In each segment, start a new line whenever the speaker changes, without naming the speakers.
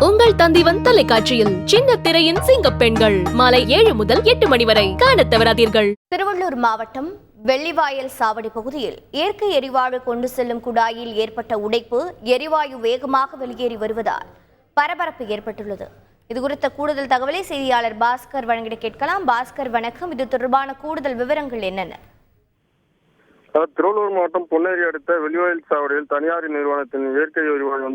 உங்கள் தந்திவன் தொலைக்காட்சியில் சின்ன திரையின் சிங்க பெண்கள் மாலை 7 முதல் 8 மணி வரை காணத் தவறாதீர்கள்.
திருவள்ளூர் மாவட்டம் வெள்ளிவாயல் சாவடி பகுதியில் இயற்கை எரிவாயு கொண்டு செல்லும் குழாயில் ஏற்பட்ட உடைப்பு, எரிவாயு வேகமாக வெளியேறி வருவதால் பரபரப்பு ஏற்பட்டுள்ளது. இதுகுறித்த கூடுதல் தகவலை செய்தியாளர் பாஸ்கர் வழங்கிட கேட்கலாம். பாஸ்கர், வணக்கம். இது தொடர்பான கூடுதல் விவரங்கள் என்னென்ன?
திருவள்ளூர் மாவட்டம் பொன்னேரி அடுத்த வெள்ளிவாயல் சாவடியில் தனியார் நிறுவனத்தின் இயற்கை எரிவாயு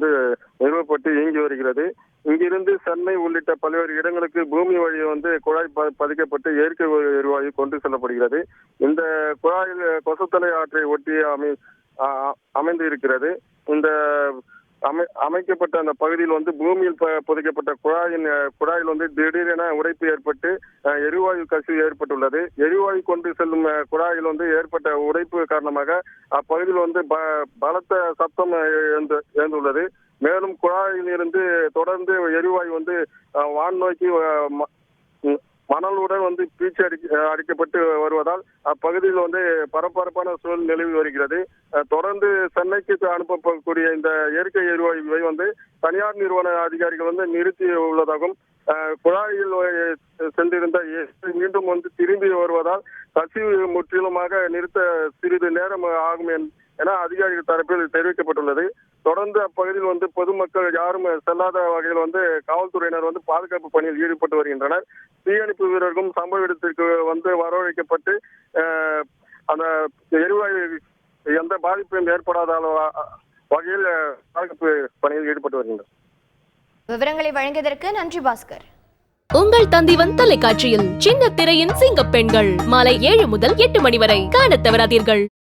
நிறுவப்பட்டு இயங்கி வருகிறது. இங்கிருந்து சென்னை உள்ளிட்ட பல்வேறு இடங்களுக்கு பூமி வழியை குழாய் பதிக்கப்பட்டு இயற்கை எரிவாயு கொண்டு செல்லப்படுகிறது. இந்த குழாயில் கொசத்தலை ஆற்றை ஒட்டி அமைந்து இருக்கிறது. இந்த அமைக்கப்பட்ட அந்த பகுதியில் பூமியில் புதைக்கப்பட்ட குழாயில் திடீரென உடைப்பு ஏற்பட்டு எரிவாயு கசிவு ஏற்பட்டுள்ளது. எரிவாயு கொண்டு செல்லும் குழாயில் ஏற்பட்ட உடைப்பு காரணமாக அப்பகுதியில் பலத்த சத்தம் எழுந்துள்ளது. மேலும் குழாயில் இருந்து தொடர்ந்து எரிவாயு வான் நோக்கி மணலுடன் பீச்சு அடிக்கப்பட்டு வருவதால் அப்பகுதியில் பரபரப்பான சூழல் நிலவி வருகிறது. தொடர்ந்து சென்னைக்கு அனுப்பக்கூடிய இந்த இயற்கை எரிவாயுவை தனியார் நிறுவன அதிகாரிகள் நிறுத்தி உள்ளதாகவும், குழாயில் சென்றிருந்த மீண்டும் திரும்பி வருவதால் கசிவு முற்றிலுமாக நிறுத்த சிறிது நேரம் ஆகும் என அதிகாரிகள் தரப்பில் தெரிவிக்கப்பட்டுள்ளது. தொடர்ந்து அப்பகுதியில் பொதுமக்கள் யாரும் செல்லாத வகையில் காவல்துறையினர் பாதுகாப்பு பணியில் ஈடுபட்டு வருகின்றனர். தீயணைப்பு வீரர்களும் சம்பவ இடத்திற்கு வரவழைக்கப்பட்டு அந்த எரிவாயு எந்த பாதிப்பும் ஏற்படாத வகையில் பாதுகாப்பு பணியில் ஈடுபட்டு வருகின்றனர்.
விவரங்களை வழங்கியதற்கு நன்றி பாஸ்கர்.
உங்கள் தந்திவன் தொலைக்காட்சியில் சின்ன திரையின் சிங்க பெண்கள் மாலை 7 முதல் 8 மணி வரை காணத் தவறாதீர்கள்.